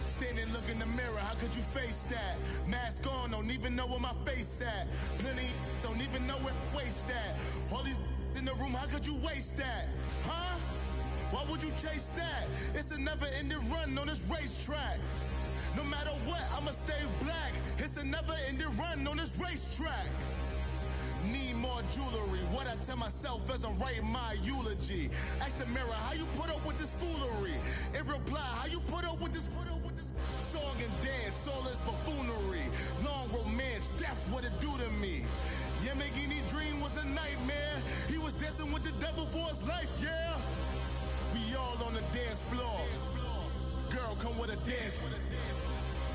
Standing, look in the mirror, how could you face that? Mask on, don't even know where my face at. Plenty don't even know where waist at. All these in the room, how could you waste that? Huh? Why would you chase that? It's a never-ending run on this racetrack. No matter what, I'ma stay black. It's a never-ending run on this racetrack. Need more jewelry. What I tell myself as I'm writing my eulogy. Ask the mirror, how you put up with this foolery? It reply, how you put up with this song and dance, soulless buffoonery. Long romance, death, what it do to me? Yamagini dream was a nightmare. He was dancing with the devil for his life, yeah. We all on the dance floor. Girl, come with a dance.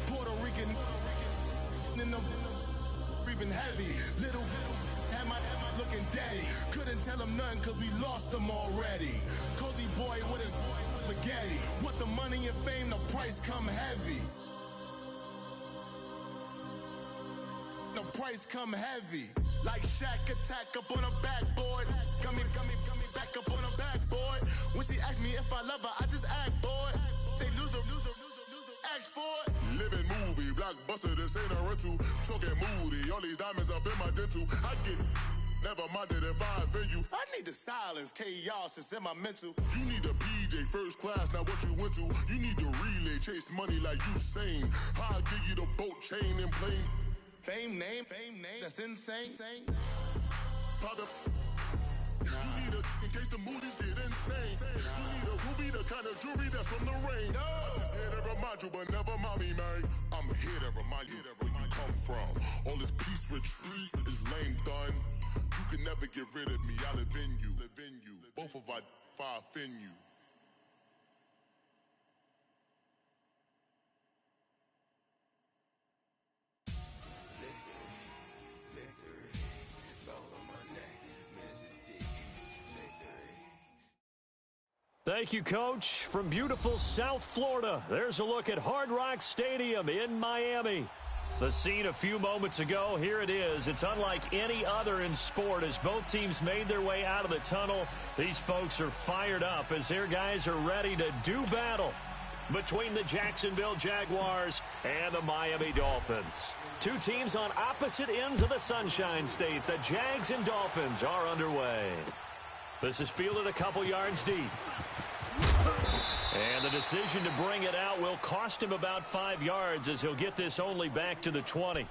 Puerto Rican in the breathing heavy. Little had my looking daddy. Couldn't tell him nothing cause we lost him already. Cozy boy with his spaghetti. With the money and fame, the price come heavy. The price come heavy. Like Shaq attack up on a backboard. Got me back up on a backboard. When she asked me if I love her, I just act bored. Say loser, ask for it. Living movie, blockbuster, this ain't a rental. Talking moody, all these diamonds up in my dental. I get never minded if I offend you. I need the silence, chaos is in my mental. You need a PJ first class, not what you went to. You need the relay, chase money like you sane. I'll give you the boat chain and plane. Fame name, that's insane. Pop up. You need a in case the moodies get insane. You need a ruby, the kind of jewelry that's from the rain. No. I'm just here to remind you, but never mommy, man. I'm here to remind you where you come from. All this peace retreat is lame done. You can never get rid of me. I live in you. Both of our offend you. Thank you, Coach. From beautiful South Florida, there's a look at Hard Rock Stadium in Miami. The scene a few moments ago, here it is. It's unlike any other in sport as both teams made their way out of the tunnel. These folks are fired up as their guys are ready to do battle between the Jacksonville Jaguars and the Miami Dolphins. Two teams on opposite ends of the Sunshine State. The Jags and Dolphins are underway. This is fielded a couple yards deep. And the decision to bring it out will cost him about 5 yards as he'll get this only back to the 20.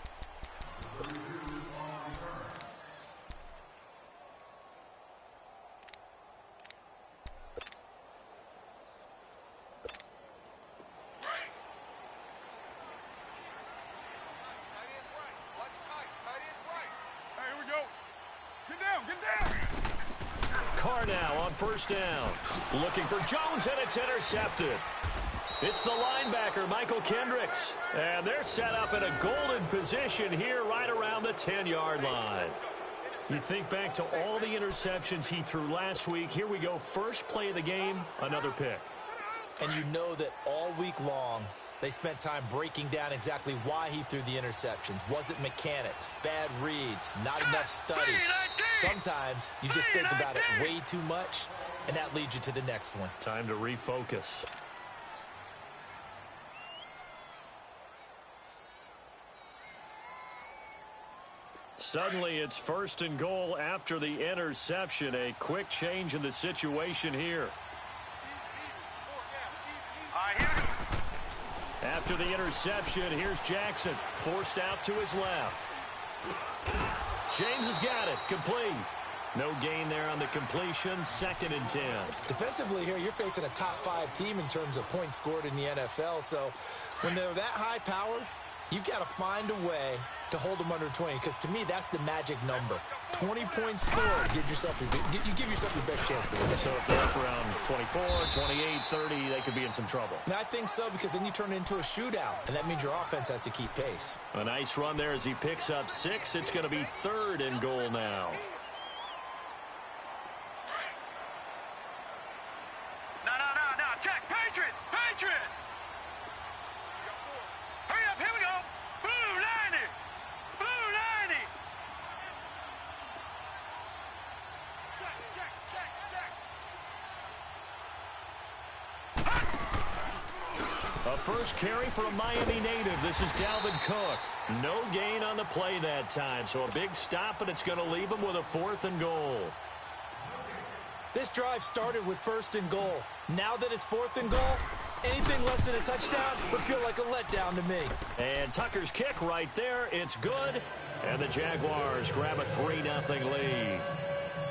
First down. Looking for Jones, and it's intercepted. It's the linebacker, Michael Kendricks. And they're set up in a golden position here right around the 10-yard line. You think back to all the interceptions he threw last week. Here we go. First play of the game, another pick. And you know that all week long, they spent time breaking down exactly why he threw the interceptions. Was it mechanics, bad reads, not enough study? Sometimes you just think about it way too much, and that leads you to the next one. Time to refocus. Suddenly, it's first and goal after the interception. A quick change in the situation here. After the interception, here's Jackson, forced out to his left. James has got it, complete. No gain there on the completion, 2nd and 10. Defensively here, you're facing a top-5 team in terms of points scored in the NFL, so when they're that high-powered, you've got to find a way to hold them under 20, because to me, that's the magic number. 20 points scored, you give yourself your best chance to win. So if they're up around 24, 28, 30, they could be in some trouble. And I think so, because then you turn it into a shootout, and that means your offense has to keep pace. A nice run there as he picks up 6. It's going to be 3rd and goal now. No, check, Patriot! Hurry up, here we go! Blue 90! Check! A first carry for a Miami native. This is Dalvin Cook. No gain on the play that time, so a big stop, and it's going to leave him with a 4th and goal. This drive started with 1st and goal. Now that it's 4th and goal, anything less than a touchdown would feel like a letdown to me. And Tucker's kick right there. It's good. And the Jaguars grab a 3-0 lead.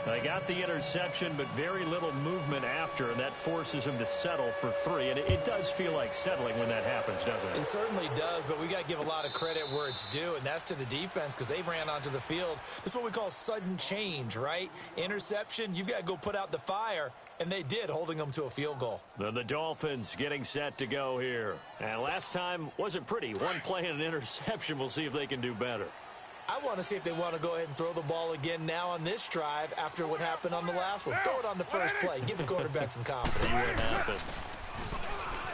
They got the interception, but very little movement after, and that forces him to settle for 3. And it does feel like settling when that happens, doesn't it? It certainly does, but we got to give a lot of credit where it's due, and that's to the defense because they ran onto the field. This is what we call sudden change, right? Interception, you've got to go put out the fire, and they did, holding them to a field goal. Then the Dolphins getting set to go here. And last time wasn't pretty. One play and an interception. We'll see if they can do better. I want to see if they want to go ahead and throw the ball again now on this drive after what happened on the last one. Throw it on the first play. Give the quarterback some confidence. See what happens.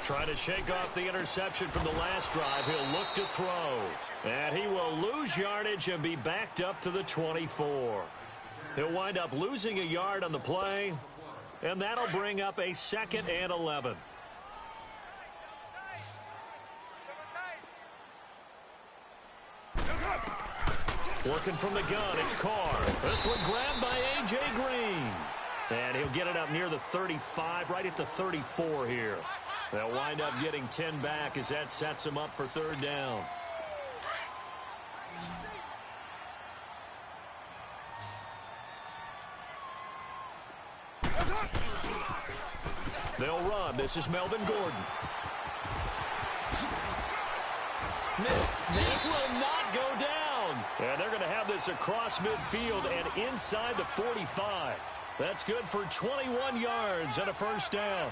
Trying to shake off the interception from the last drive. He'll look to throw. And he will lose yardage and be backed up to the 24. He'll wind up losing a yard on the play. And that'll bring up a 2nd and 11. Working from the gun, it's Carr. This one grabbed by A.J. Green. And he'll get it up near the 35, right at the 34 here. They'll wind up getting 10 back as that sets him up for 3rd down. They'll run. This is Melvin Gordon. Missed. This will not go down. And they're going to have this across midfield and inside the 45. That's good for 21 yards and a 1st down.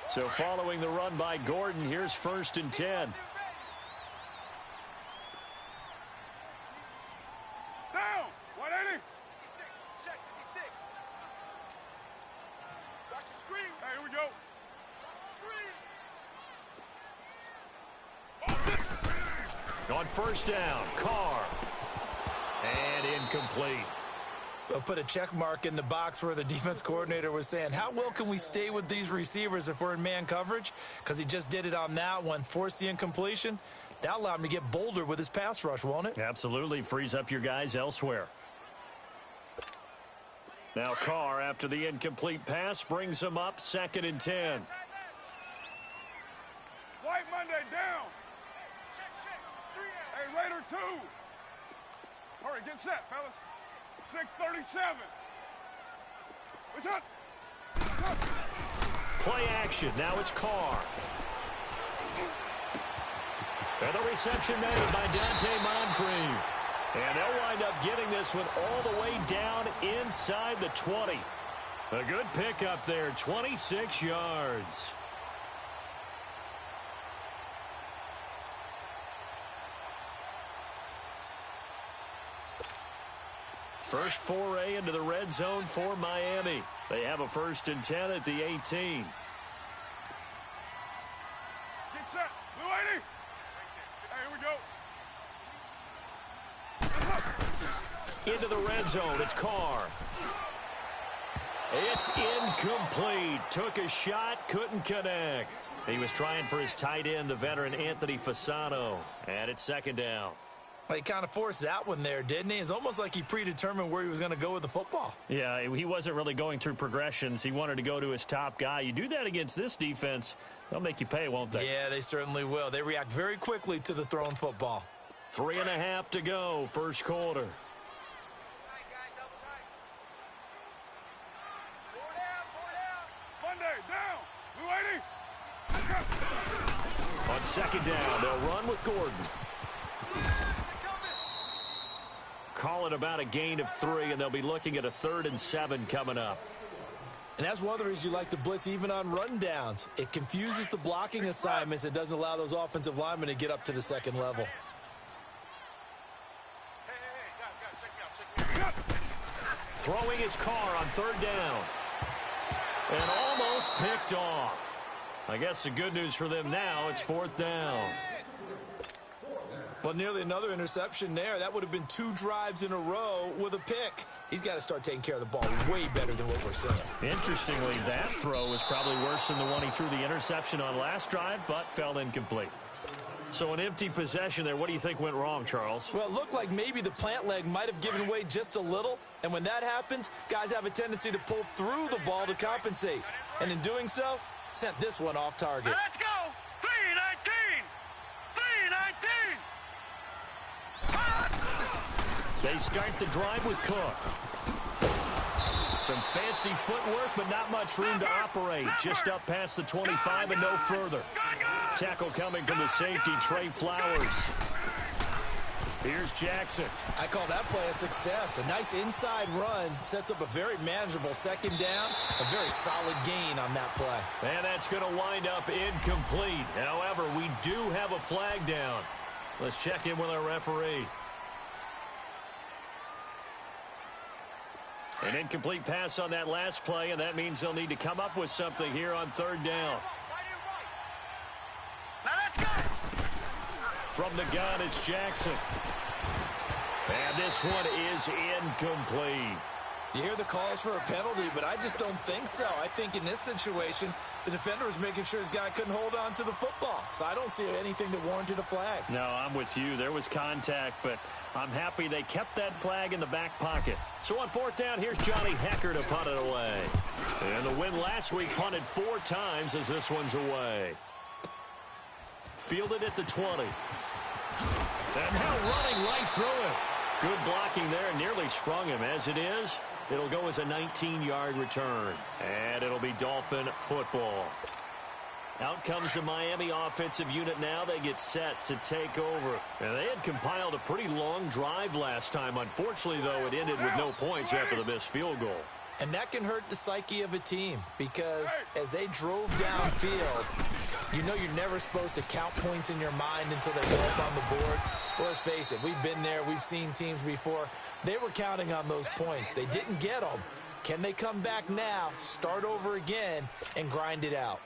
So following the run by Gordon, here's 1st and 10. Down. 180. Check. 56. Watch the screen. Hey, here we go. On 1st down, Carr. And incomplete. I'll put a check mark in the box where the defense coordinator was saying, how well can we stay with these receivers if we're in man coverage? Because he just did it on that one, forced the incompletion. That'll allow him to get bolder with his pass rush, won't it? Absolutely. Frees up your guys elsewhere. Now Carr, after the incomplete pass, brings him up 2nd and 10. White Monday down. Hey, Raider 2. Hurry, get set, fellas. 6:37. What's up? Play action. Now it's Carr. And the reception made by Dante Moncrief. And they'll wind up getting this one all the way down inside the 20. A good pickup there, 26 yards. First foray into the red zone for Miami. They have a 1st and 10 at the 18. Get set. Blue 80. Hey, here we go. Into the red zone. It's Carr. It's incomplete. Took a shot, couldn't connect. He was trying for his tight end, the veteran Anthony Fasano. And it's 2nd down. He kind of forced that one there, didn't he? It's almost like he predetermined where he was going to go with the football. Yeah, he wasn't really going through progressions. He wanted to go to his top guy. You do that against this defense, they'll make you pay, won't they? Yeah, they certainly will. They react very quickly to the thrown football. 3.5 to go, first quarter. Monday down. Blue 80. On 2nd down, they'll run with Gordon. Call it about a gain of 3, and they'll be looking at a 3rd and 7 coming up. And that's one of the reasons you like to blitz even on rundowns. It confuses the blocking assignments. It doesn't allow those offensive linemen to get up to the 2nd level. Hey, guys, check me out. Throwing his Carr on 3rd down. And almost picked off. I guess the good news for them now, it's 4th down. Well, nearly another interception there. That would have been 2 drives in a row with a pick. He's got to start taking care of the ball way better than what we're seeing. Interestingly, that throw was probably worse than the one he threw the interception on last drive, but fell incomplete. So an empty possession there. What do you think went wrong, Charles? Well, it looked like maybe the plant leg might have given way just a little. And when that happens, guys have a tendency to pull through the ball to compensate. And in doing so, sent this one off target. Now let's go. 3-19. 3-19. They start the drive with Cook. Some fancy footwork, but not much room to operate. Just up past the 25 and no further. Tackle coming from the safety, Trey Flowers. Here's Jackson. I call that play a success. A nice inside run sets up a very manageable second down. A very solid gain on that play. And that's going to wind up incomplete. However, we do have a flag down. Let's check in with our referee. An incomplete pass on that last play, and that means they'll need to come up with something here on third down. Now let's go. From the gun, it's Jackson. And this one is incomplete. You hear the calls for a penalty, but I just don't think so. I think in this situation, the defender was making sure his guy couldn't hold on to the football. So I don't see anything that warranted a flag. No, I'm with you. There was contact, but I'm happy they kept that flag in the back pocket. So on fourth down, here's Johnny Hecker to punt it away. And the win last week punted 4 times as this one's away. Fielded at the 20. And now running right through it. Good blocking there, nearly sprung him. As it is, it'll go as a 19-yard return. And it'll be Dolphin football. Out comes the Miami offensive unit now. They get set to take over. And they had compiled a pretty long drive last time. Unfortunately, though, it ended with no points after the missed field goal. And that can hurt the psyche of a team because as they drove downfield, you know you're never supposed to count points in your mind until they go up on the board. Well, let's face it, we've been there. We've seen teams before. They were counting on those points. They didn't get them. Can they come back now, start over again, and grind it out?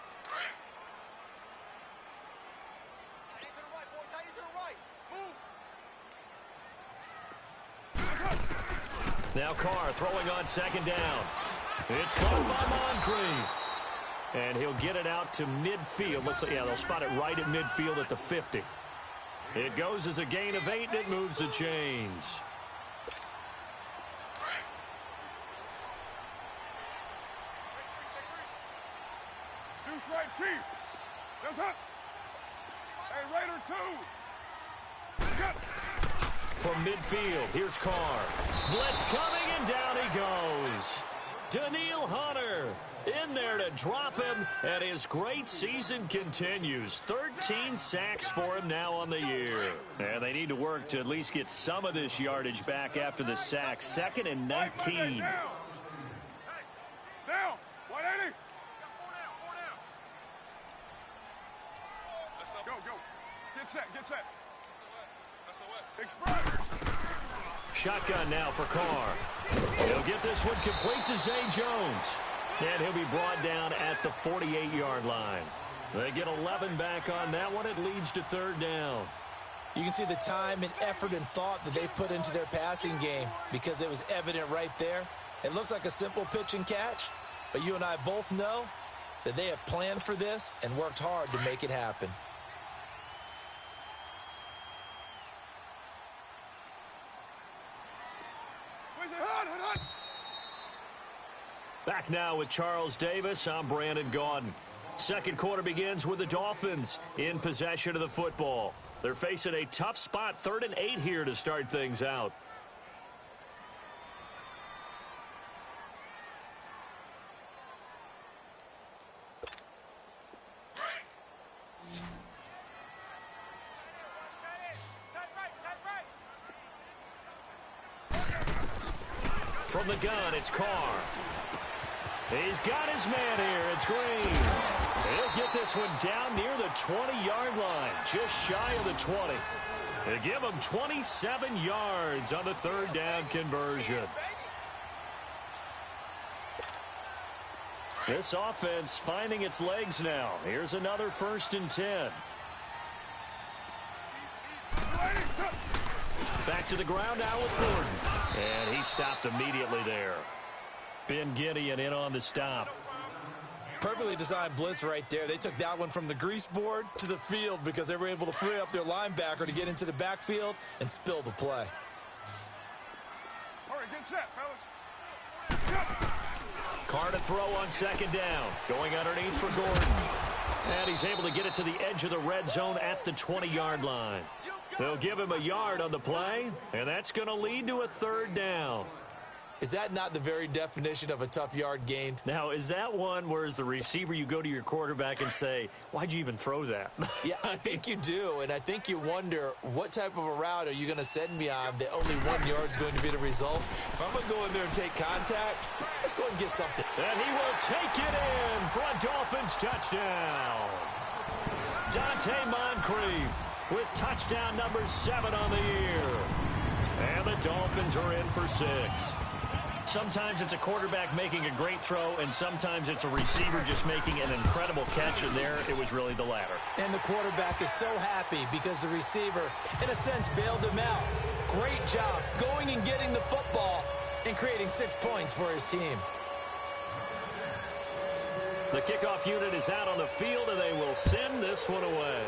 Now Carr throwing on second down. It's caught by Moncrief. And he'll get it out to midfield. Looks like, yeah, they'll spot it right at midfield at the 50. It goes as a gain of 8, and it moves the chains. Deuce right, Chief. That's up. Hey, Raider 2. Good. From midfield, here's Carr. Blitz coming, and down he goes. Daniil Hunter in there to drop him, and his great season continues. 13 sacks for him now on the year. And they need to work to at least get some of this yardage back after the sack. 2nd and 19. Down. 180. Go. Get set. Express. Shotgun now for Carr. He'll get this one complete to Zay Jones. And he'll be brought down at the 48-yard line. They get 11 back on that one. It leads to third down. You can see the time and effort and thought that they put into their passing game because it was evident right there. It looks like a simple pitch and catch, but you and I both know that they have planned for this and worked hard to make it happen. Back now with Charles Davis. I'm Brandon Gaudin. Second quarter begins with the Dolphins in possession of the football. They're facing a tough spot, 3rd and 8 here to start things out. From the gun, it's Carr. He's got his man here. It's Green. He'll get this one down near the 20-yard line, just shy of the 20. They give him 27 yards on the third down conversion. This offense finding its legs now. Here's another 1st and 10. to the ground now with Gordon. And he stopped immediately there. Ben Gideon in on the stop. Perfectly designed blitz right there. They took that one from the grease board to the field because they were able to free up their linebacker to get into the backfield and spill the play. All right, get set, fellas. Carr to throw on second down. Going underneath for Gordon. And he's able to get it to the edge of the red zone at the 20-yard line. They'll give him a yard on the play, and that's going to lead to a third down. Is that not the very definition of a tough yard gained? Now, is that one where as the receiver you go to your quarterback and say, why'd you even throw that? Yeah, I think you do, and I think you wonder what type of a route are you going to send me on that only 1 yard is going to be the result. If I'm going to go in there and take contact, let's go and get something. And he will take it in for a Dolphins touchdown. Dante Moncrief with touchdown number 7 on the year. And the Dolphins are in for 6. Sometimes it's a quarterback making a great throw, and sometimes it's a receiver just making an incredible catch, and there it was really the latter. And the quarterback is so happy because the receiver, in a sense, bailed him out. Great job going and getting the football and creating 6 points for his team. The kickoff unit is out on the field, and they will send this one away.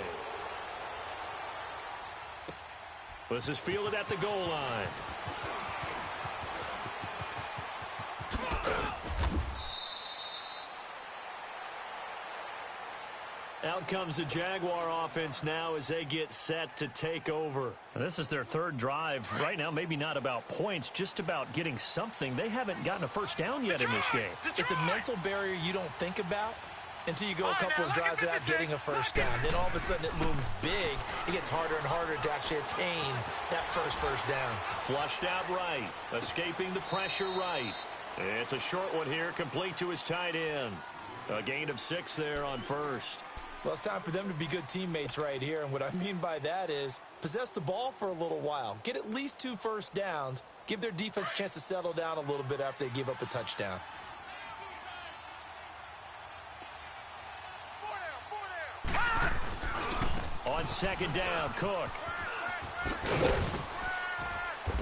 This is fielded at the goal line. Out comes the Jaguar offense now as they get set to take over. And this is their third drive. Right now, maybe not about points, just about getting something. They haven't gotten a first down yet in this game. It's a mental barrier you don't think about until you go a couple of drives without getting a first down. Then all of a sudden it looms big. It gets harder and harder to actually attain that first down. Flushed out right, escaping the pressure right. It's a short one here, complete to his tight end. A gain of 6 there on first. Well, it's time for them to be good teammates right here, and what I mean by that is possess the ball for a little while, get at least 2 first downs, give their defense a chance to settle down a little bit after they give up a touchdown. On second down, Cook.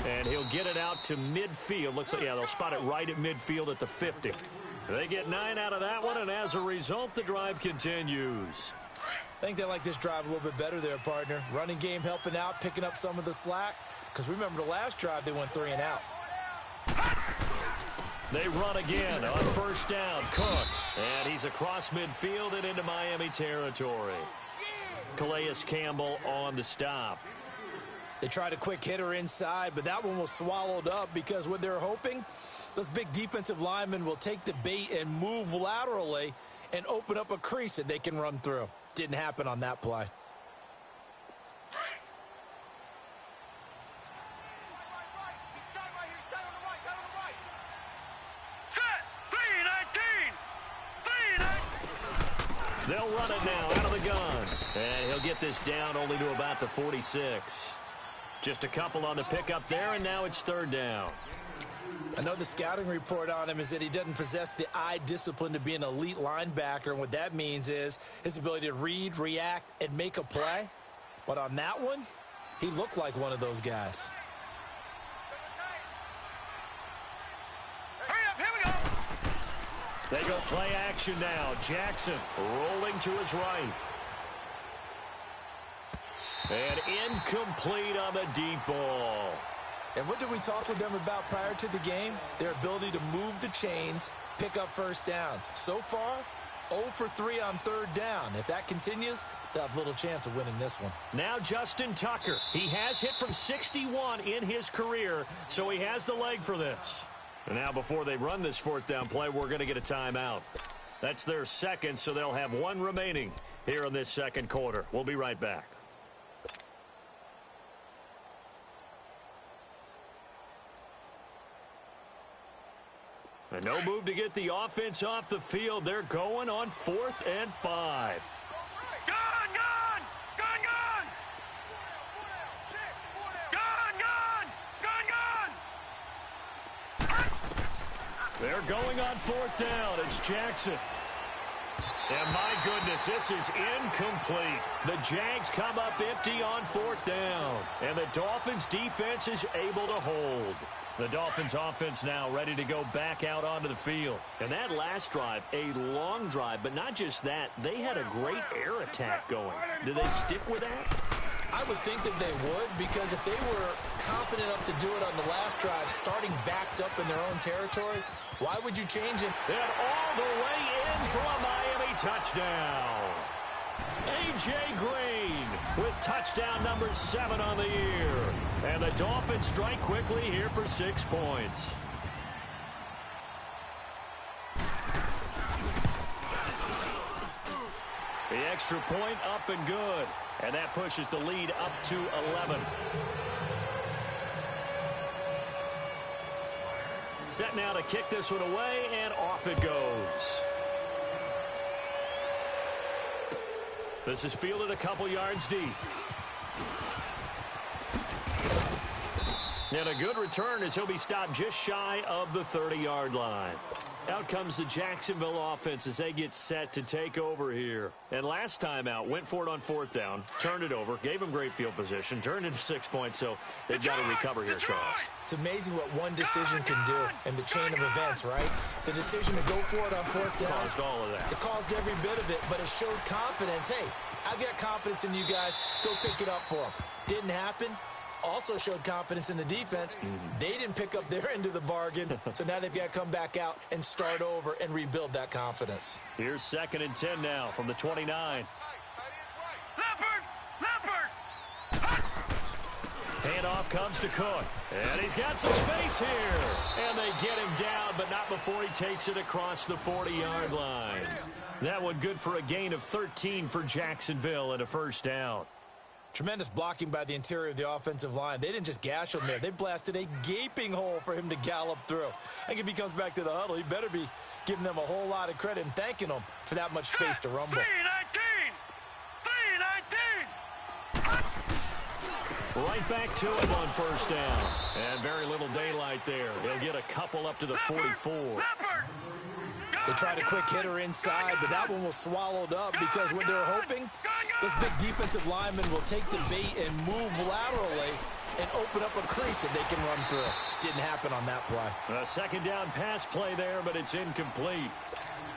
And he'll get it out to midfield. Looks like, yeah, they'll spot it right at midfield at the 50. They get 9 out of that one, and as a result, the drive continues. I think they like this drive a little bit better there, partner. Running game helping out, picking up some of the slack. Because remember, the last drive, they went 3 and out. They run again on first down, Cook. And he's across midfield and into Miami territory. Calais Campbell on the stop. They tried a quick hitter inside, but that one was swallowed up because what they're hoping, those big defensive linemen will take the bait and move laterally and open up a crease that they can run through. Didn't happen on that play. They'll run it now out of the gun. And he'll get this down only to about the 46. Just a couple on the pickup there, and now it's third down. I know the scouting report on him is that he doesn't possess the eye discipline to be an elite linebacker, and what that means is his ability to read, react, and make a play. But on that one, he looked like one of those guys. Hurry up, here we go. They go play action now. Jackson rolling to his right. And incomplete on the deep ball. And what did we talk with them about prior to the game? Their ability to move the chains, pick up first downs. So far, 0 for 3 on third down. If that continues, they'll have little chance of winning this one. Now Justin Tucker. He has hit from 61 in his career, so he has the leg for this. And now before they run this fourth down play, we're going to get a timeout. That's their second, so they'll have 1 remaining here in this second quarter. We'll be right back. And no move to get the offense off the field. They're going on 4th and 5. Gun, gun! Gun, gun! Gun, gun! Gun, gun! They're going on 4th down. It's Jackson. And my goodness, this is incomplete. The Jags come up empty on 4th down. And the Dolphins defense is able to hold. The Dolphins offense now ready to go back out onto the field. And that last drive, a long drive, but not just that. They had a great air attack going. Do they stick with that? I would think that they would, because if they were confident enough to do it on the last drive, starting backed up in their own territory, why would you change it? And all the way in for a Miami touchdown. A.J. Green with touchdown number 7 on the year. And the Dolphins strike quickly here for 6 points. The extra point up and good. And that pushes the lead up to 11. Set now to kick this one away, and off it goes. This is fielded a couple yards deep. And a good return as he'll be stopped just shy of the 30-yard line. Out comes the Jacksonville offense as they get set to take over here. And last time out, went for it on 4th down, turned it over, gave them great field position, turned into 6 points, so they've got to recover here, Charles. It's amazing what one decision can do in the chain of events, right? The decision to go for it on 4th down. Caused all of that. It caused every bit of it, but it showed confidence. Hey, I've got confidence in you guys. Go pick it up for them. Didn't happen. Also showed confidence in the defense. They didn't pick up their end of the bargain, so now they've got to come back out and start over and rebuild that confidence. Here's 2nd and 10 now from the 29. Handoff comes to Cook, and he's got some space here. And they get him down, but not before he takes it across the 40-yard line. That one good for a gain of 13 for Jacksonville and a 1st down. Tremendous blocking by the interior of the offensive line. They didn't just gash him there. They blasted a gaping hole for him to gallop through. I think if he comes back to the huddle, he better be giving them a whole lot of credit and thanking them for that much space to rumble. 3-19. Right back to him on 1st down. And very little daylight there. He'll get a couple up to the 44. They tried a quick hitter inside, but that one was swallowed up because what they're hoping, this big defensive lineman will take the bait and move laterally and open up a crease that they can run through. Didn't happen on that play. A 2nd down pass play there, but it's incomplete.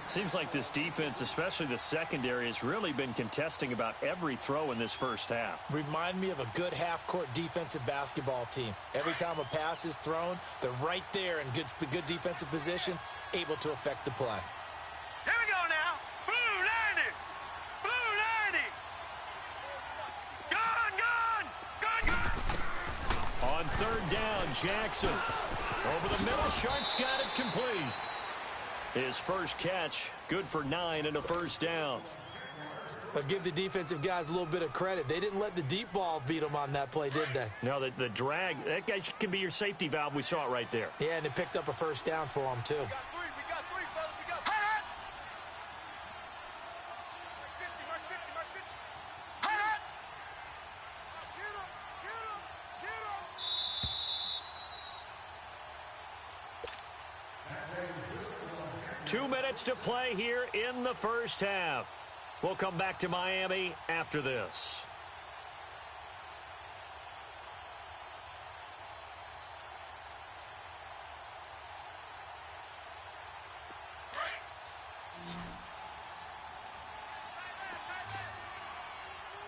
Seems like this defense, especially the secondary, has really been contesting about every throw in this 1st half. Remind me of a good half-court defensive basketball team. Every time a pass is thrown, they're right there in good defensive position, able to affect the play. Here we go now. Blue 90. Blue 90. Gone. On 3rd down, Jackson. Over the middle, Sharp's got it complete. His first catch, good for 9 and a 1st down. But give the defensive guys a little bit of credit. They didn't let the deep ball beat them on that play, did they? No, the drag, that guy can be your safety valve. We saw it right there. Yeah, and it picked up a 1st down for them, too. We got three, fellas. We got three. March 50, march 50. Get him. 2 minutes to play here in the 1st half. We'll come back to Miami after this.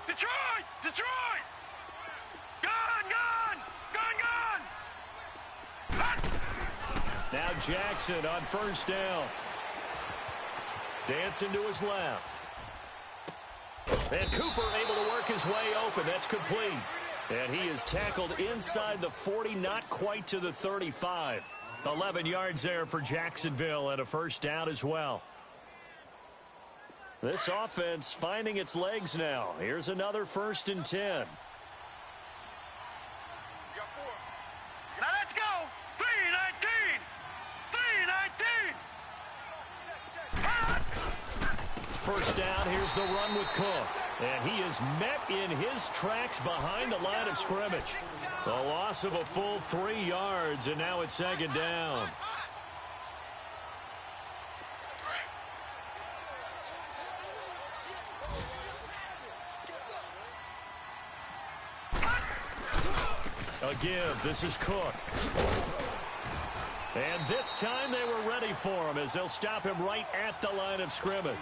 Detroit! Detroit! Gone! Now Jackson on 1st down. Dancing to his left. And Cooper able to work his way open. That's complete. And he is tackled inside the 40, not quite to the 35. 11 yards there for Jacksonville and a 1st down as well. This offense finding its legs now. Here's another 1st and 10. Now let's go. 3-19. 3-19. 1st down, here's the run with Cook. And he is met in his tracks behind the line of scrimmage. The loss of a full 3 yards, and now it's 2nd down. A give. This is Cook. And this time they were ready for him as they'll stop him right at the line of scrimmage.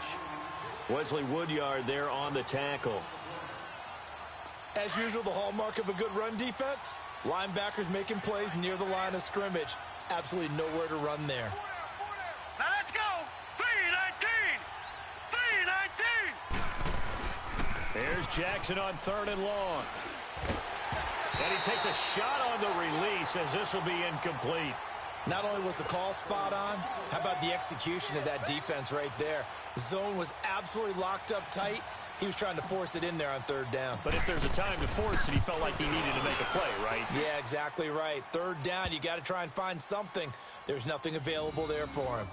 Wesley Woodyard there on the tackle. As usual, the hallmark of a good run defense, linebackers making plays near the line of scrimmage. Absolutely nowhere to run there. Now let's go. 3-19. 3-19. Here's Jackson on 3rd and long. And he takes a shot on the release as this will be incomplete. Not only was the call spot on, how about the execution of that defense right there? The zone was absolutely locked up tight. He was trying to force it in there on 3rd down. But if there's a time to force it, he felt like he needed to make a play, right? Yeah, exactly right. 3rd down, you got to try and find something. There's nothing available there for him.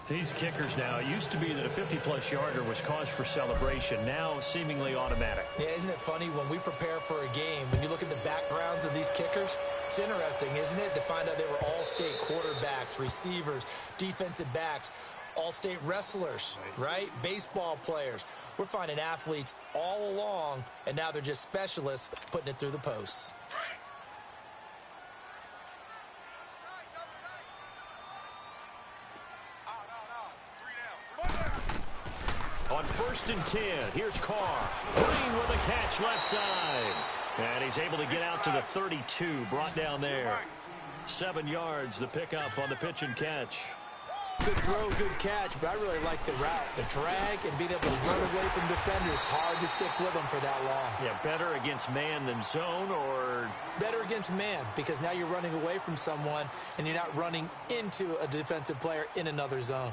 These kickers now, it used to be that a 50-plus yarder was cause for celebration. Now, seemingly automatic. Yeah, isn't it funny when we prepare for a game, when you look at the backgrounds of these kickers, it's interesting, isn't it, to find out they were all-state quarterbacks, receivers, defensive backs, all-state wrestlers, right? Baseball players. We're finding athletes all along, and now they're just specialists putting it through the posts. On 1st and 10, here's Carr. Green with a catch left side. And he's able to get out to the 32, brought down there. 7 yards, the pickup on the pitch and catch. Good throw, good catch, but I really like the route. The drag and being able to run away from defenders, hard to stick with them for that long. Yeah, better against man than zone, or? Better against man, because now you're running away from someone and you're not running into a defensive player in another zone.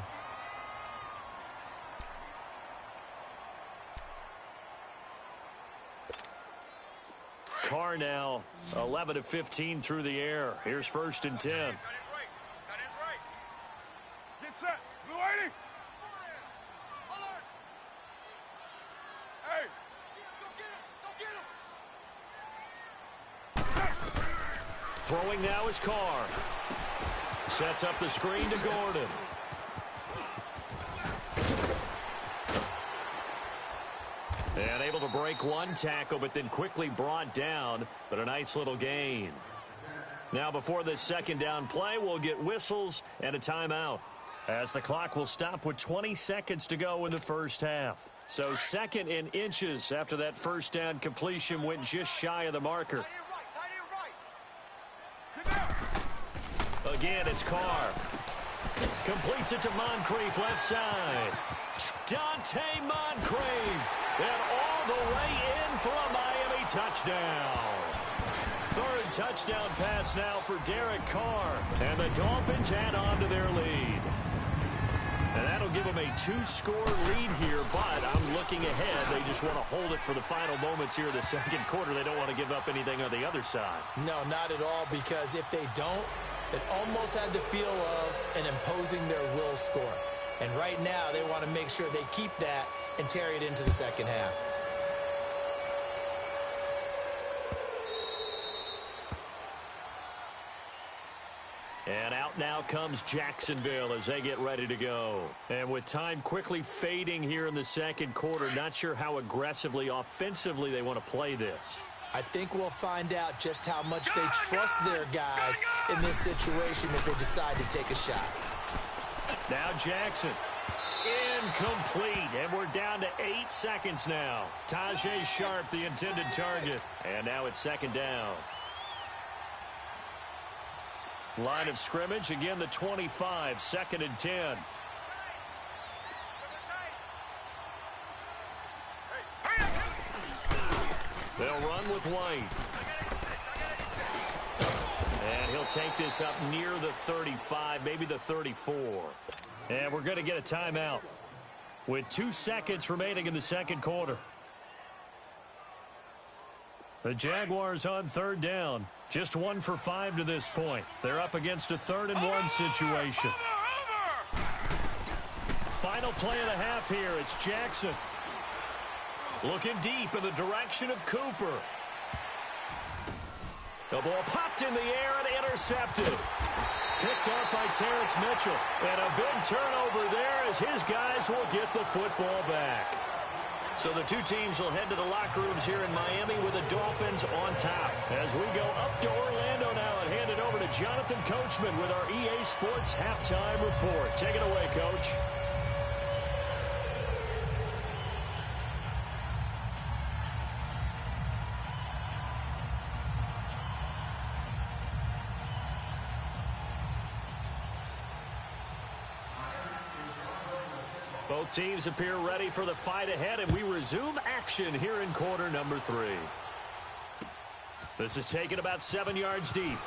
Carr now 11 of 15 through the air. Here's 1st and 10. Cut his right. Get set. Blue 80. Hey. Go get him. Throwing now is Carr. Sets up the screen to Gordon. And able to break one tackle, but then quickly brought down. But a nice little gain. Now before this 2nd down play, we'll get whistles and a timeout, as the clock will stop with 20 seconds to go in the 1st half. So 2nd and inches after that 1st down completion went just shy of the marker. Again, it's Carr. Completes it to Moncrief left side. Dante Moncrief. And all the way in for a Miami touchdown. 3rd touchdown pass now for Derek Carr. And the Dolphins add on to their lead. And that'll give them a 2-score lead here, but I'm looking ahead. They just want to hold it for the final moments here of the 2nd quarter. They don't want to give up anything on the other side. No, not at all, because if they don't, it almost had the feel of an imposing their will score. And right now, they want to make sure they keep that and carry it into the 2nd half. And out now comes Jacksonville as they get ready to go. And with time quickly fading here in the 2nd quarter, not sure how aggressively, offensively they want to play this. I think we'll find out just how much they trust their guys in this situation if they decide to take a shot. Now Jackson. Incomplete, and we're down to 8 seconds now. Tajay Sharp, the intended target. And now it's 2nd down. Line of scrimmage, again the 25, 2nd and 10. They'll run with White. And he'll take this up near the 35, maybe the 34. And we're going to get a timeout with 2 seconds remaining in the 2nd quarter. The Jaguars on 3rd down. Just 1 for 5 to this point. They're up against a 3rd and 1 situation. Final play of the half here. It's Jackson. Looking deep in the direction of Cooper. The ball popped in the air and intercepted. Picked up by Terrence Mitchell. And a big turnover there as his guys will get the football back. So the two teams will head to the locker rooms here in Miami with the Dolphins on top. As we go up to Orlando now and hand it over to Jonathan Coachman with our EA Sports Halftime Report. Take it away, Coach. Both teams appear ready for the fight ahead, and we resume action here in quarter number 3. This is taken about 7 yards deep.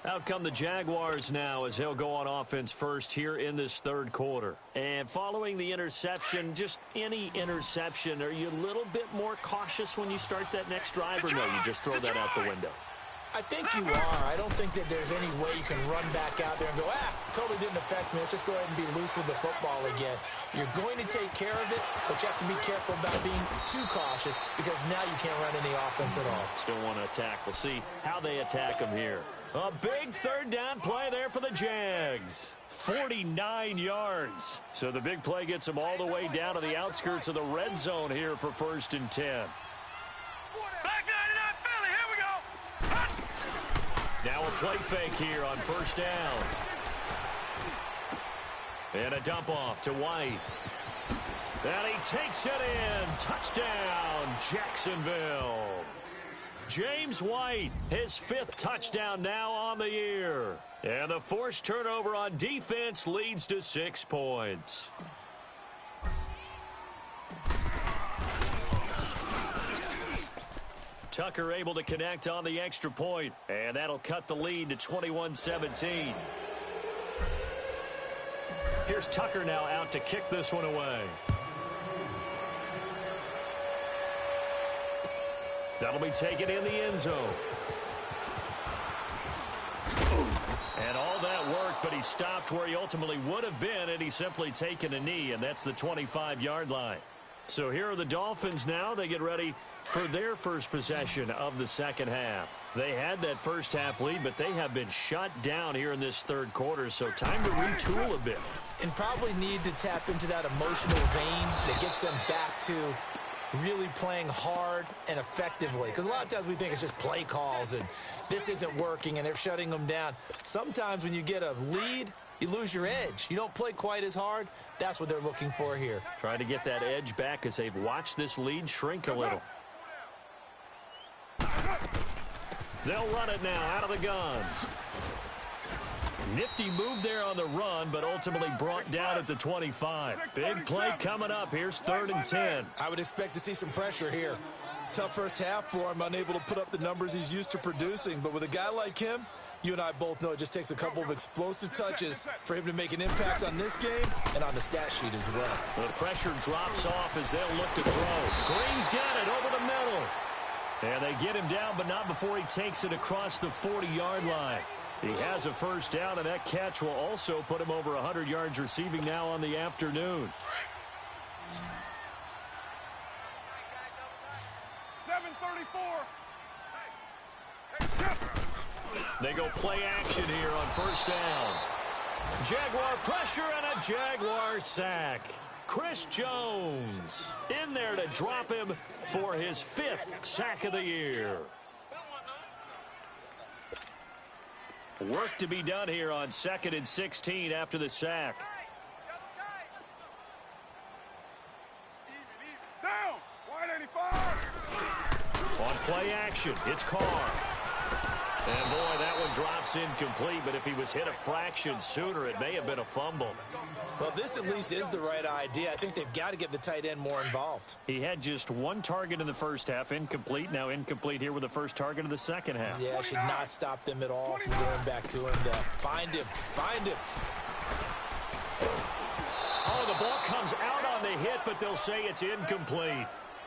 Out come the Jaguars now as they'll go on offense first here in this third quarter. And following the interception, just any interception, are you a little bit more cautious when you start that next drive, or no, you just throw that out the window? I think you are. I don't think that there's any way you can run back out there and go, totally didn't affect me. Let's just go ahead and be loose with the football again. You're going to take care of it, but you have to be careful about being too cautious because now you can't run any offense at all. Still want to attack. We'll see how they attack them here. A big third down play there for the Jags. 49 yards. So the big play gets them all the way down to the outskirts of the red zone here for 1st and 10. Now a play fake here on 1st down. And a dump off to White. And he takes it in. Touchdown, Jacksonville. James White, his 5th touchdown now on the year. And the forced turnover on defense leads to 6 points. Tucker able to connect on the extra point, and that'll cut the lead to 21-17. Here's Tucker now out to kick this one away. That'll be taken in the end zone. And all that work, but he stopped where he ultimately would have been, and he's simply taken a knee, and that's the 25-yard line. So here are the Dolphins now. They get ready for their first possession of the second half. They had that first half lead, but they have been shut down here in this third quarter, so time to retool a bit. And probably need to tap into that emotional vein that gets them back to really playing hard and effectively. Because a lot of times we think it's just play calls and this isn't working and they're shutting them down. Sometimes when you get a lead, you lose your edge. You don't play quite as hard. That's what they're looking for here. Trying to get that edge back as they've watched this lead shrink a little. They'll run it now out of the gun. Nifty move there on the run, but ultimately brought down at the 25. Big play coming up. Here's 3rd and 10. I would expect to see some pressure here. Tough first half for him, unable to put up the numbers he's used to producing. But with a guy like him, you and I both know it just takes a couple of explosive touches for him to make an impact on this game and on the stat sheet as well. The pressure drops off as they'll look to throw. Green's got it over the middle. And they get him down, but not before he takes it across the 40-yard line. He has a first down, and that catch will also put him over 100 yards receiving now on the afternoon. 7:34. They go play action here on 1st down. Jaguar pressure and a Jaguar sack. Chris Jones in there to drop him for his 5th sack of the year. Work to be done here on 2nd and 16 after the sack. Down. 185. On play action, it's Carr. And boy, that one drops incomplete, but if he was hit a fraction sooner, it may have been a fumble. Well, this at least is the right idea. I think they've got to get the tight end more involved. He had just 1 target in the first half, incomplete. Now incomplete here with the first target of the second half. Yeah, should not stop them at all from going back to him to find him. Find him. Oh, the ball comes out on the hit, but they'll say it's incomplete.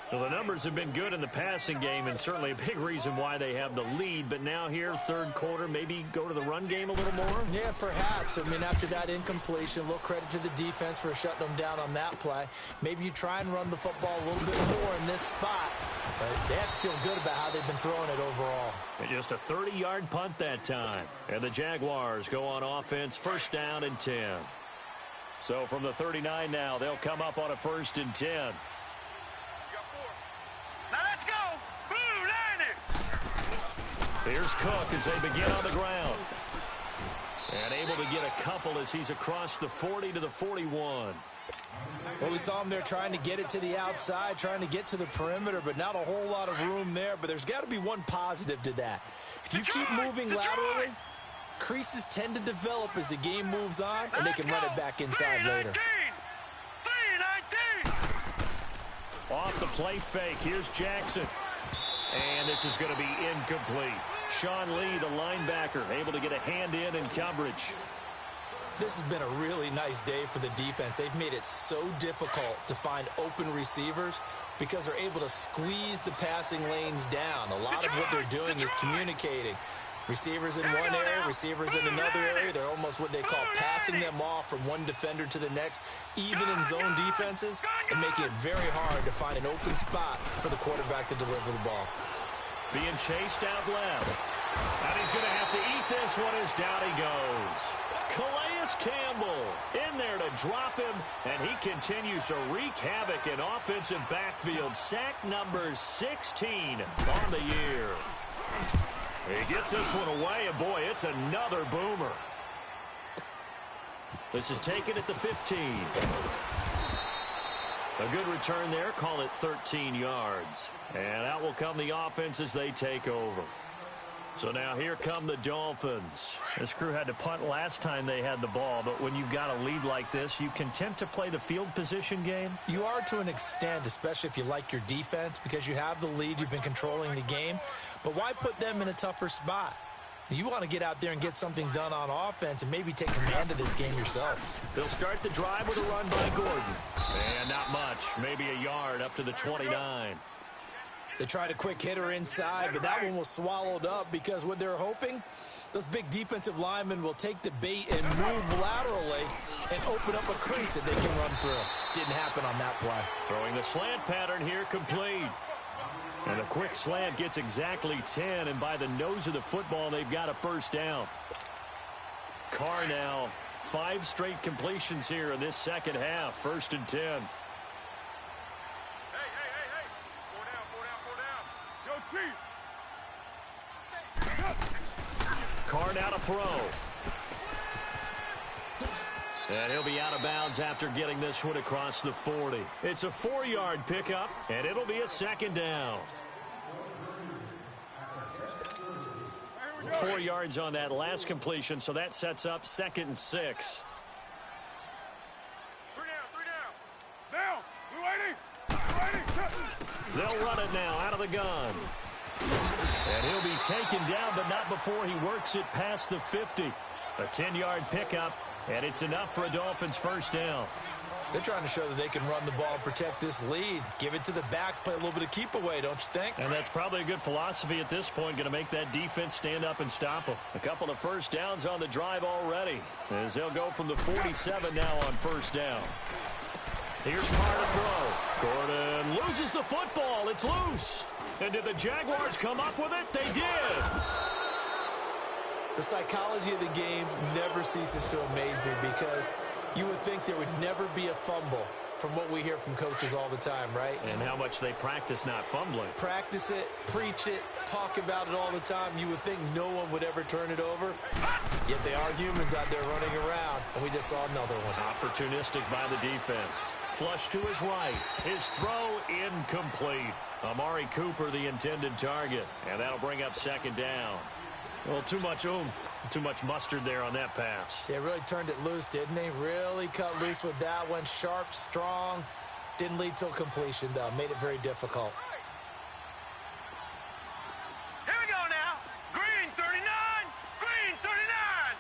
Well, the numbers have been good in the passing game, and certainly a big reason why they have the lead. But now here, third quarter, maybe go to the run game a little more? Yeah, perhaps. I mean, after that incompletion, a little credit to the defense for shutting them down on that play. Maybe you try and run the football a little bit more in this spot. But they have to feel good about how they've been throwing it overall. Just a 30-yard punt that time. And the Jaguars go on offense, first down and 10. So from the 39 now, they'll come up on a 1st and 10. Now let's go. Blue, line it. Here's Cook as they begin on the ground. And able to get a couple as he's across the 40 to the 41. Well, we saw him there trying to get it to the outside, trying to get to the perimeter, but not a whole lot of room there. But there's got to be one positive to that. If you keep moving laterally, creases tend to develop as the game moves on, and they can run it back inside later. 319. Off the play fake, here's Jackson. And this is going to be incomplete. Sean Lee, the linebacker, able to get a hand in coverage. This has been a really nice day for the defense. They've made it so difficult to find open receivers because they're able to squeeze the passing lanes down. A lot of what they're doing is communicating. Receivers in one area, receivers in another area. They're almost what they call passing them off from one defender to the next, even in zone defenses, and making it very hard to find an open spot for the quarterback to deliver the ball. Being chased out left. And he's going to have to eat this one as down he goes. Calais Campbell in there to drop him, and he continues to wreak havoc in offensive backfield. Sack number 16 on the year. He gets this one away, and boy, it's another boomer. This is taken at the 15. A good return there, call it 13 yards. And out will come the offense as they take over. So now here come the Dolphins. This crew had to punt last time they had the ball, but when you've got a lead like this, you content to play the field position game? You are to an extent, especially if you like your defense, because you have the lead, you've been controlling the game. But why put them in a tougher spot? You want to get out there and get something done on offense and maybe take command of this game yourself. They'll start the drive with a run by Gordon. And not much, maybe a yard up to the 29. They tried a quick hitter inside, but that one was swallowed up because what they're hoping, those big defensive linemen will take the bait and move laterally and open up a crease that they can run through. Didn't happen on that play. Throwing the slant pattern here complete. And a quick slant gets exactly 10, and by the nose of the football, they've got a first down. Carr now, 5 straight completions here in this second half, 1st and 10. Carr now to throw. And he'll be out of bounds after getting this one across the 40. It's a 4-yard pickup, and it'll be a second down. 4 yards on that last completion, so that sets up 2nd and 6. 3 down. Down. They'll run it now out of the gun. And he'll be taken down, but not before he works it past the 50. A 10-yard pickup, and it's enough for a Dolphins first down. They're trying to show that they can run the ball and protect this lead. Give it to the backs, play a little bit of keep away, don't you think? And that's probably a good philosophy at this point, going to make that defense stand up and stop them. A couple of first downs on the drive already, as they'll go from the 47 now on first down. Here's Carr to throw. Gordon loses the football. It's loose. And did the Jaguars come up with it? They did. The psychology of the game never ceases to amaze me because you would think there would never be a fumble from what we hear from coaches all the time, right? And how much they practice not fumbling. Practice it, preach it, talk about it all the time. You would think no one would ever turn it over. Yet they are humans out there running around, and we just saw another one. Opportunistic by the defense. Flush to his right. His throw incomplete. Amari Cooper, the intended target. And that'll bring up 2nd down. Well, too much oomph, too much mustard there on that pass. Yeah, really turned it loose, didn't he? Really cut loose with that one. Sharp, strong. Didn't lead to a completion, though. Made it very difficult. Here we go now. Green 39. Green 39.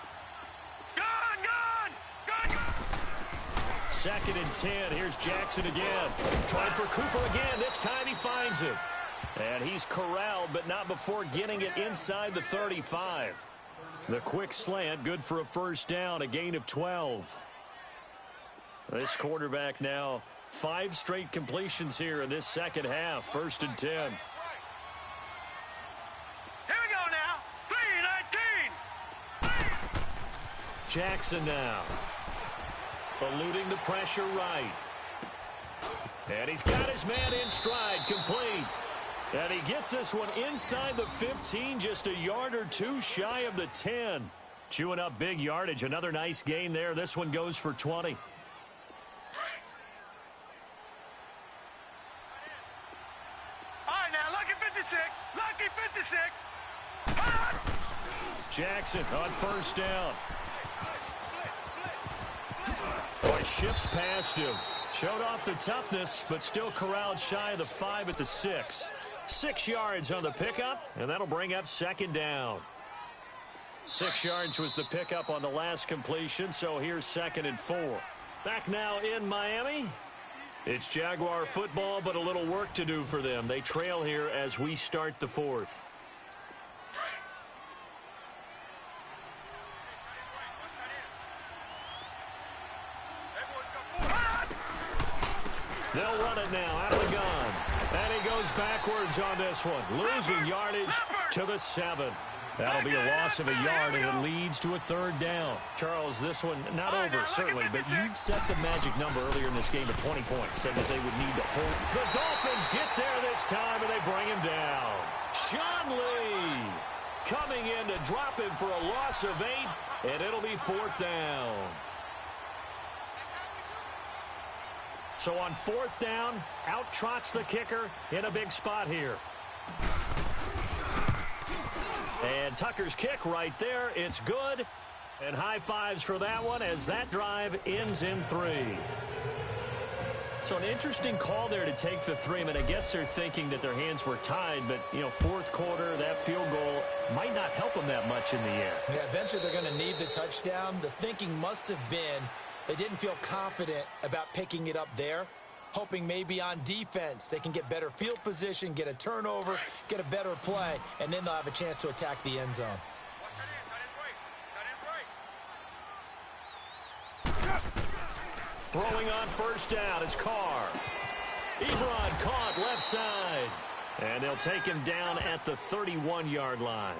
Gone. 2nd and 10. Here's Jackson again. Trying for Cooper again. This time he finds it. And he's corralled, but not before getting it inside the 35. The quick slant, good for a first down, a gain of 12. This quarterback now, 5 straight completions here in this second half, 1st and 10. Here we go now. Jackson now. Eluding the pressure right. And he's got his man in stride, complete. And he gets this one inside the 15, just a yard or two shy of the 10. Chewing up big yardage. Another nice gain there. This one goes for 20. All right, now, lucky 56. Lucky 56. Jackson on first down. Boy, shifts past him. Showed off the toughness, but still corralled shy of the 5 at the 6. 6 yards on the pickup, and that'll bring up second down. 6 yards was the pickup on the last completion, so here's 2nd and 4. Back now in Miami. It's Jaguar football, but a little work to do for them. They trail here as we start the 4th. They'll run it now out of the gun. And he goes backwards on this one. Losing yardage to the 7. That'll be a loss of a yard, and it leads to a 3rd down. Charles, this one not over, certainly, but you set the magic number earlier in this game at 20 points, said that they would need to hold. The Dolphins get there this time, and they bring him down. Sean Lee coming in to drop him for a loss of 8, and it'll be 4th down. So on 4th down, out trots the kicker in a big spot here. And Tucker's kick right there. It's good. And high fives for that one as that drive ends in 3. So an interesting call there to take the 3. I mean, I guess they're thinking that their hands were tied, but, you know, 4th quarter, that field goal might not help them that much in the air. Yeah, eventually they're going to need the touchdown. The thinking must have been they didn't feel confident about picking it up there, hoping maybe on defense they can get better field position, get a turnover, get a better play, and then they'll have a chance to attack the end zone. Throwing on first down is Carr. Ebron caught left side. And they'll take him down at the 31-yard line.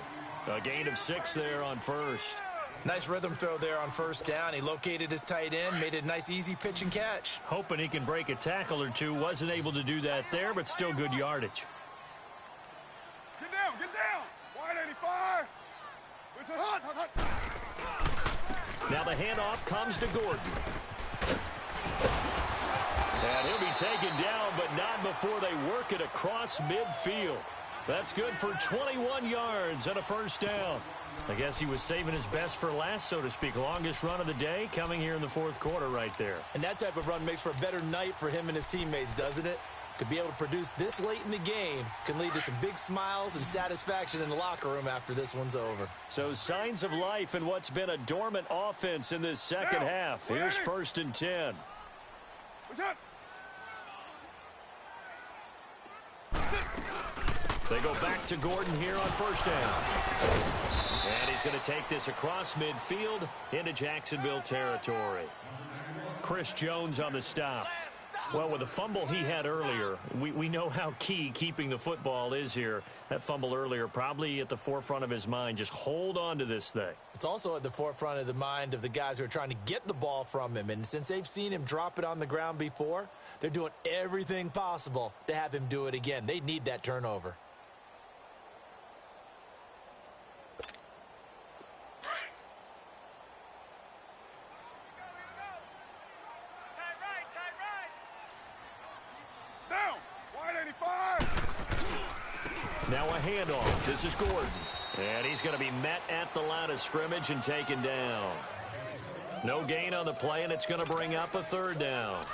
A gain of 6 there on first. Nice rhythm throw there on first down. He located his tight end, made it a nice easy pitch and catch. Hoping he can break a tackle or two. Wasn't able to do that there, but still good yardage. Get down, get down. Wide 85. It's a hot. Now the handoff comes to Gordon. And he'll be taken down, but not before they work it across midfield. That's good for 21 yards and a first down. I guess he was saving his best for last, so to speak. Longest run of the day coming here in the 4th quarter right there. And that type of run makes for a better night for him and his teammates, doesn't it? To be able to produce this late in the game can lead to some big smiles and satisfaction in the locker room after this one's over. So signs of life in what's been a dormant offense in this second half. Here's 1st and 10. What's up? They go back to Gordon here on first down. And he's going to take this across midfield into Jacksonville territory. Chris Jones on the stop. Well, with the fumble he had earlier, we know how key keeping the football is here. That fumble earlier probably at the forefront of his mind. Just hold on to this thing. It's also at the forefront of the mind of the guys who are trying to get the ball from him. And since they've seen him drop it on the ground before, they're doing everything possible to have him do it again. They need that turnover. Now a handoff. This is Gordon. And he's going to be met at the line of scrimmage and taken down. No gain on the play, and it's going to bring up a 3rd down.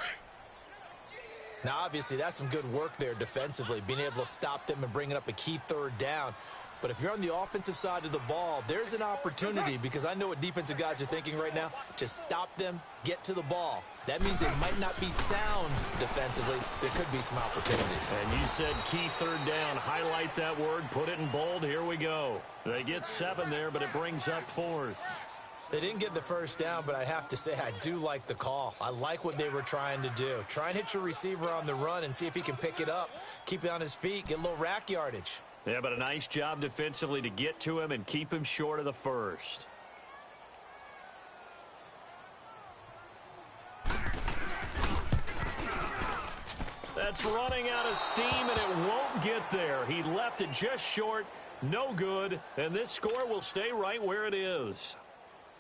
Now, obviously, that's some good work there defensively, being able to stop them and bringing up a key 3rd down. But if you're on the offensive side of the ball, there's an opportunity, because I know what defensive guys are thinking right now. Just stop them, get to the ball. That means they might not be sound defensively. There could be some opportunities. And you said key 3rd down. Highlight that word. Put it in bold. Here we go. They get 7 there, but it brings up 4th. They didn't get the first down, but I have to say I do like the call. I like what they were trying to do. Try and hit your receiver on the run and see if he can pick it up. Keep it on his feet. Get a little rack yardage. Yeah, but a nice job defensively to get to him and keep him short of the first. It's running out of steam, and it won't get there. He left it just short, no good, and this score will stay right where it is.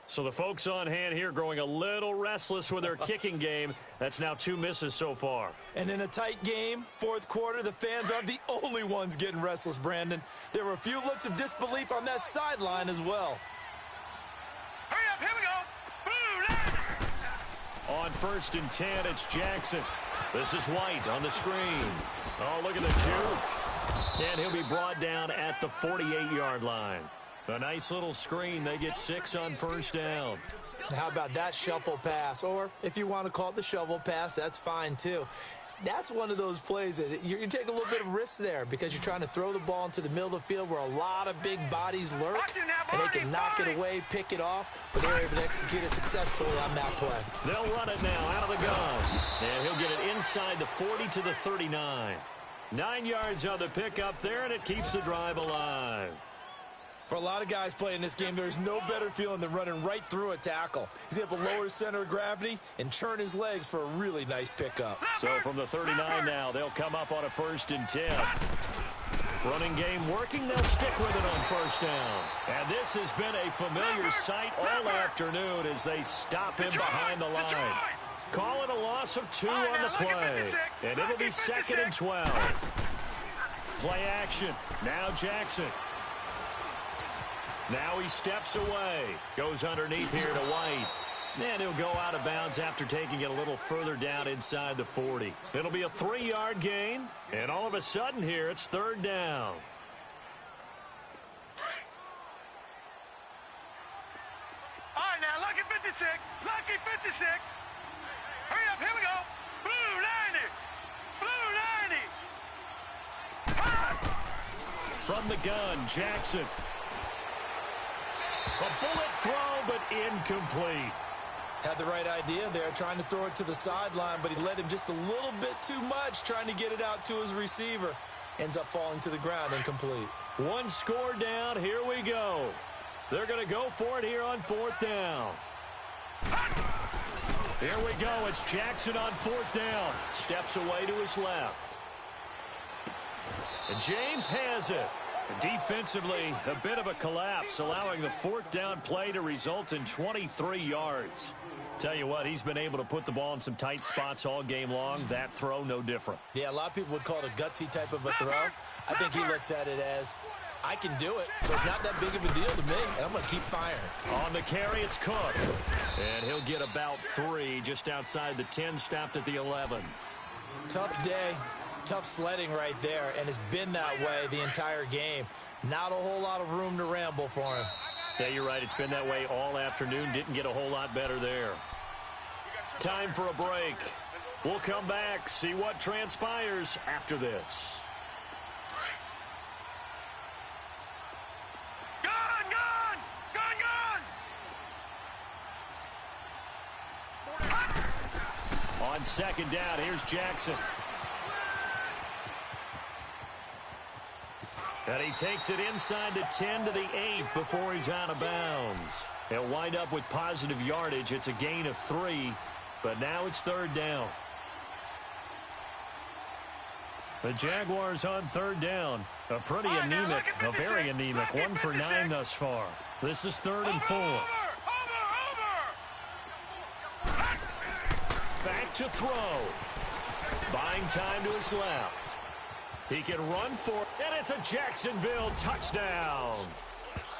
So the folks on hand here growing a little restless with their kicking game. That's now 2 misses so far. And in a tight game, fourth quarter, the fans aren't the only ones getting restless, Brandon. There were a few looks of disbelief on that sideline as well. Hurry up, here we go. On 1st and 10, it's Jackson. This is White on the screen. Oh, look at the juke. And he'll be brought down at the 48-yard line. A nice little screen. They get 6 on 1st down. How about that shuffle pass? Or if you want to call it the shovel pass, that's fine too. That's one of those plays that you take a little bit of risk there because you're trying to throw the ball into the middle of the field where a lot of big bodies lurk, and they can knock it away, pick it off, but they're able to execute it successfully on that play. They'll run it now out of the gun. And he'll get it inside the 40 to the 39. 9 yards on the pickup there, and it keeps the drive alive. For a lot of guys playing this game, there's no better feeling than running right through a tackle. He's able to lower his center of gravity and churn his legs for a really nice pickup. So from the 39 now, they'll come up on a 1st and 10. Running game working. They'll stick with it on 1st down. And this has been a familiar sight all afternoon as they stop him behind the line. Call it a loss of 2 on the play. And it'll be 2nd and 12. Play action. Now Jackson. Now he steps away. Goes underneath here to White. And he'll go out of bounds after taking it a little further down inside the 40. It'll be a 3-yard gain. And all of a sudden here, it's 3rd down. All right, now, lucky 56. Lucky 56. Hurry up, here we go. Blue 90. Blue 90. From the gun, Jackson. A bullet throw, but incomplete. Had the right idea there, trying to throw it to the sideline, but he led him just a little bit too much, trying to get it out to his receiver. Ends up falling to the ground, incomplete. 1 score down, here we go. They're going to go for it here on 4th down. Here we go, it's Jackson on 4th down. Steps away to his left. And James has it. Defensively, a bit of a collapse, allowing the 4th down play to result in 23 yards. Tell you what, he's been able to put the ball in some tight spots all game long. That throw, no different. Yeah, a lot of people would call it a gutsy type of a throw. I think he looks at it as, I can do it, so it's not that big of a deal to me, and I'm going to keep firing. On the carry, it's Cook. And he'll get about 3 just outside the 10, stopped at the 11. Tough day. Tough sledding right there, and it's been that way the entire game. Not a whole lot of room to ramble for him. Yeah, you're right. It's been that way all afternoon. Didn't get a whole lot better there. Time for a break. We'll come back, see what transpires after this. Gun, gun! Gun, gun! On 2nd down, here's Jackson. And he takes it inside the 10 to the 8 before he's out of bounds. He'll wind up with positive yardage. It's a gain of 3, but now it's 3rd down. The Jaguars on 3rd down. A pretty anemic, a very anemic. 1 for 9 thus far. This is 3rd and 4. Over! Back to throw. Buying time to his left. He can run for it, and it's a Jacksonville touchdown.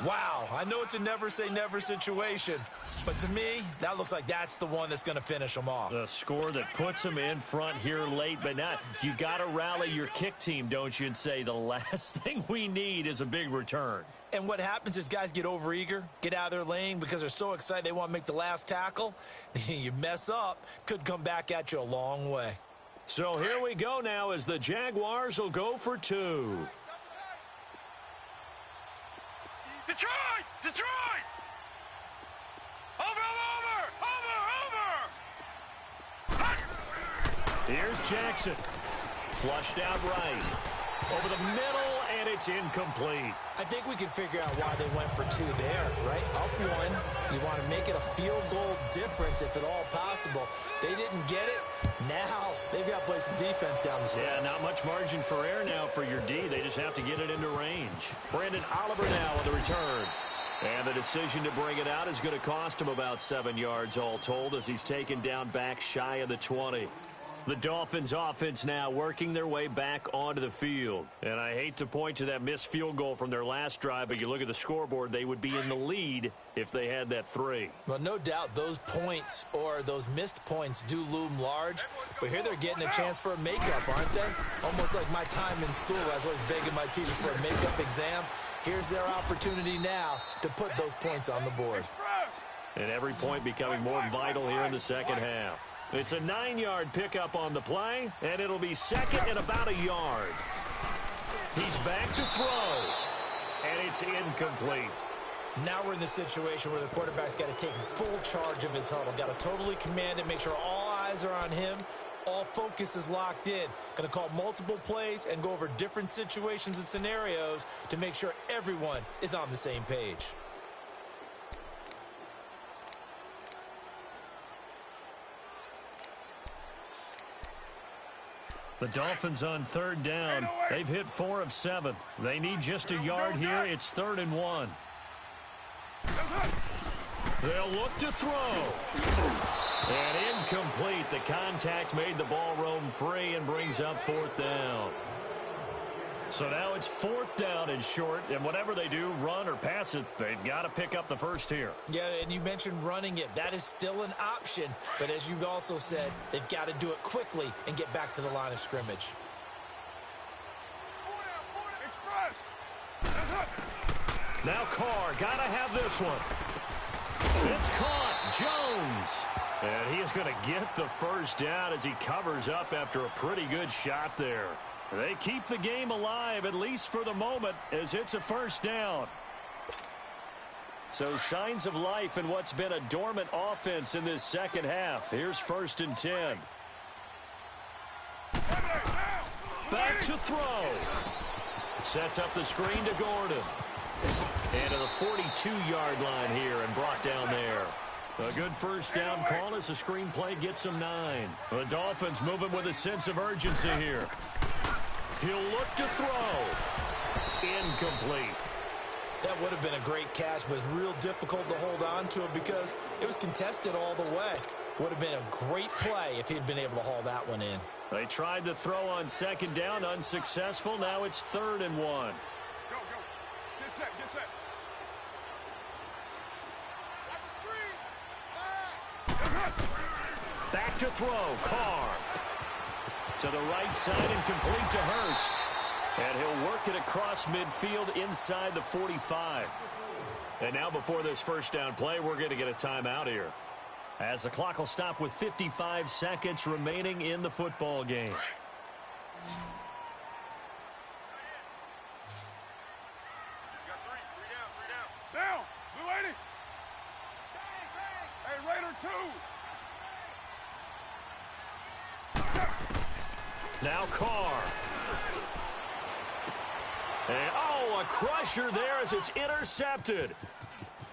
Wow, I know it's a never-say-never situation, but to me, that looks like that's the one that's going to finish them off. The score that puts him in front here late, but not. You got to rally your kick team, don't you, and say the last thing we need is a big return. And what happens is guys get overeager, get out of their lane because they're so excited they want to make the last tackle. You mess up, could come back at you a long way. So here we go now as the Jaguars will go for 2. Detroit! Detroit! Over! Here's Jackson. Flushed out right. Over the middle, and it's incomplete. I think we can figure out why they went for 2 there, right? Up 1, you want to make it a field goal difference if at all possible. They didn't get it. Now they've got to play some defense down the stretch. Yeah, not much margin for error now for your D. They just have to get it into range. Brandon Oliver now with the return. And the decision to bring it out is going to cost him about 7 yards all told as he's taken down back shy of the 20. The Dolphins offense now working their way back onto the field. And I hate to point to that missed field goal from their last drive, but you look at the scoreboard, they would be in the lead if they had that 3. Well, no doubt those points or those missed points do loom large, but here they're getting a chance for a makeup, aren't they? Almost like my time in school. I was always begging my teachers for a makeup exam. Here's their opportunity now to put those points on the board. And every point becoming more vital here in the second half. It's a 9-yard pickup on the play, and it'll be second and about a yard. He's back to throw, and it's incomplete. Now we're in the situation where the quarterback's got to take full charge of his huddle. Got to totally command it, make sure all eyes are on him. All focus is locked in. Going to call multiple plays and go over different situations and scenarios to make sure everyone is on the same page. The Dolphins on 3rd down. They've hit 4 of 7. They need just a yard here. It's 3rd and 1. They'll look to throw. And incomplete. The contact made the ball roam free and brings up 4th down. So now it's 4th down and short, and whatever they do, run or pass it, they've got to pick up the first here. Yeah, and you mentioned running it. That is still an option, but as you also said, they've got to do it quickly and get back to the line of scrimmage. Now Carr, got to have this one. It's caught. Jones. And he is going to get the first down as he covers up after a pretty good shot there. They keep the game alive, at least for the moment, as it's a first down. So signs of life in what's been a dormant offense in this second half. Here's 1st and 10. Back to throw. Sets up the screen to Gordon. And to the 42-yard line here and brought down there. A good first down call as the screen play gets them 9. The Dolphins moving with a sense of urgency here. He'll look to throw. Incomplete. That would have been a great catch, but it's real difficult to hold on to it because it was contested all the way. Would have been a great play if he'd been able to haul that one in. They tried to throw on 2nd down, unsuccessful. Now it's 3rd and 1. Go, go. Get set, get set. Back to throw. Carr. To the right side and complete to Hurst. And he'll work it across midfield inside the 45. And now before this first down play, we're going to get a timeout here, as the clock will stop with 55 seconds remaining in the football game. Down. Blue 80. Hey, Raider 2. Now Carr. And, a crusher there as it's intercepted.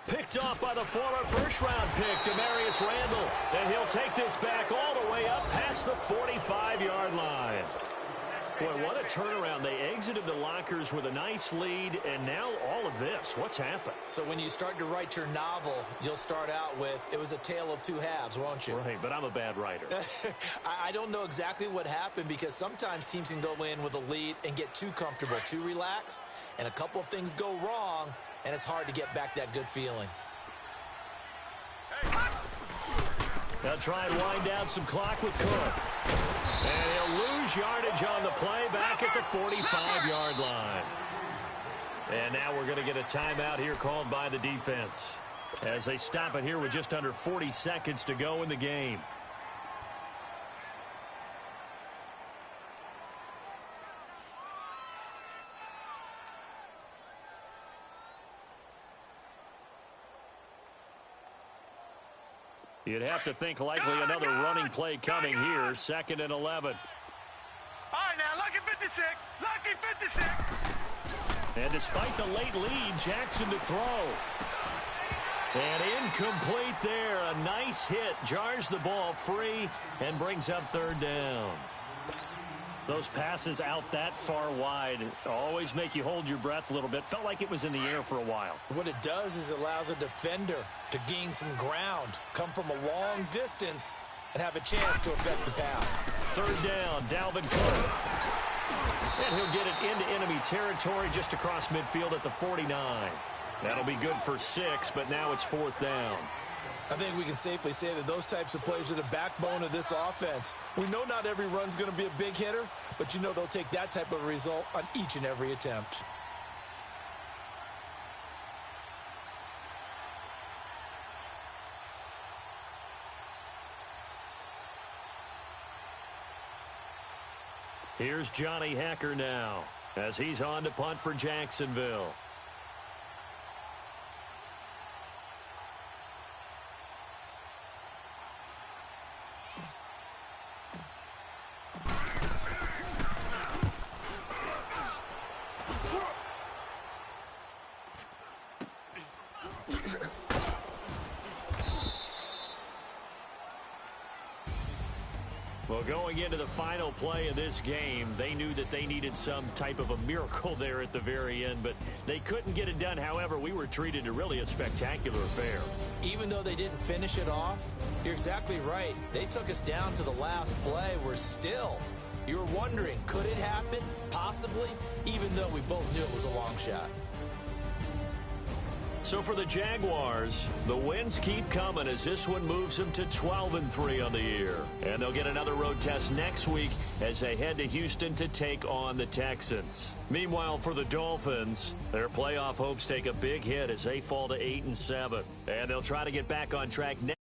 Picked off by the former first-round pick, Demarius Randall. And he'll take this back all the way up past the 45-yard line. Boy, what a turnaround. They exited the lockers with a nice lead, and now all of this. What's happened? So when you start to write your novel, you'll start out with, it was a tale of 2 halves, won't you? Right, but I'm a bad writer. I don't know exactly what happened because sometimes teams can go in with a lead and get too comfortable, too relaxed, and a couple of things go wrong, and it's hard to get back that good feeling. They'll try and wind down some clock with Cook. And he'll lose yardage on the play back at the 45-yard line. And now we're going to get a timeout here called by the defense, as they stop it here with just under 40 seconds to go in the game. You'd have to think likely another running play coming here. 2nd and 11. All right, now, lucky 56. Lucky 56. And despite the late lead, Jackson to throw. And incomplete there. A nice hit. Jars the ball free and brings up third down. Those passes out that far wide always make you hold your breath a little bit. Felt like it was in the air for a while. What it does is it allows a defender to gain some ground, come from a long distance, and have a chance to affect the pass. Third down, Dalvin Cook. And he'll get it into enemy territory just across midfield at the 49. That'll be good for 6, but now it's fourth down. I think we can safely say that those types of plays are the backbone of this offense. We know not every run's going to be a big hitter, but you know they'll take that type of result on each and every attempt. Here's Johnny Hacker now as he's on to punt for Jacksonville. Well, going into the final play of this game, they knew that they needed some type of a miracle there at the very end, but they couldn't get it done. However, we were treated to really a spectacular affair. Even though they didn't finish it off, you're exactly right. They took us down to the last play. We're still, you were wondering, could it happen? Possibly, even though we both knew it was a long shot. So for the Jaguars, the wins keep coming as this one moves them to 12-3 on the year. And they'll get another road test next week as they head to Houston to take on the Texans. Meanwhile, for the Dolphins, their playoff hopes take a big hit as they fall to 8-7. And they'll try to get back on track next.